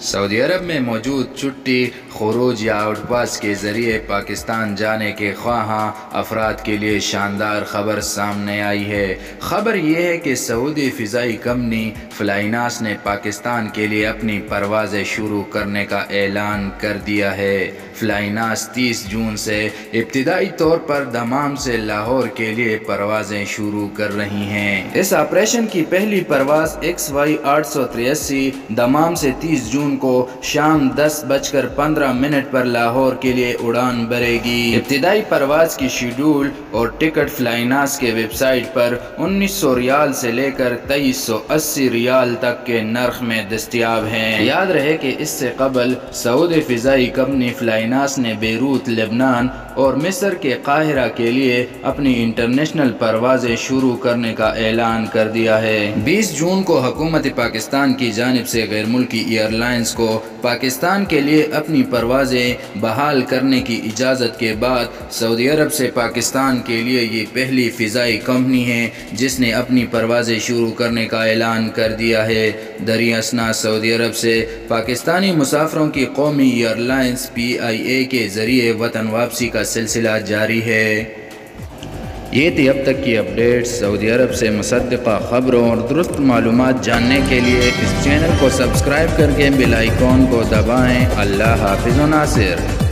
سعودی عرب میں موجود چھٹی، خروج یا آؤٹ پاس کے ذریعے پاکستان جانے کے خواہاں افراد کے لیے شاندار خبر سامنے آئی ہے۔ خبر یہ ہے کہ سعودی فضائی کمپنی فلائناس نے پاکستان کے لیے اپنی پروازیں شروع کرنے کا اعلان کر دیا ہے۔ فلائناس 30 جون سے ابتدائی طور پر دمام سے لاہور کے لیے پروازیں شروع کر رہی ہیں۔ اس آپریشن کی پہلی پرواز XY 883 دمام سے 30 جون کو شام 10:15 پر لاہور کے لیے اڑان بھرے گی۔ ابتدائی پرواز کی شیڈول اور ٹکٹ فلائناس کے ویب سائٹ پر 1900 ریال سے لے کر 2380 ریال تک کے نرخ میں دستیاب ہیں۔ یاد رہے کہ اس سے قبل سعودی فضائی کمپنی فلائناس نے بیروت، لبنان اور مصر کے قاہرہ کے لیے اپنی انٹرنیشنل پروازیں شروع کرنے کا اعلان کر دیا ہے۔ 20 جون کو حکومت پاکستان کی جانب سے غیر ملکی ایئر لائنز کو پاکستان کے لیے اپنی پروازیں بحال کرنے کی اجازت کے بعد سعودی عرب سے پاکستان کے لیے یہ پہلی فضائی کمپنی ہے جس نے اپنی پروازیں شروع کرنے کا اعلان کر دیا ہے۔ دریں اثنا سعودی عرب سے پاکستانی مسافروں کی قومی ایئر لائنز PIA کے ذریعے وطن واپسی کا سلسلہ جاری ہے۔ یہ تھی اب تک کی اپڈیٹ۔ سعودی عرب سے مصدقہ خبروں اور درست معلومات جاننے کے لیے اس چینل کو سبسکرائب کر کے بیل آئیکن کو دبائیں۔ اللہ حافظ و ناصر۔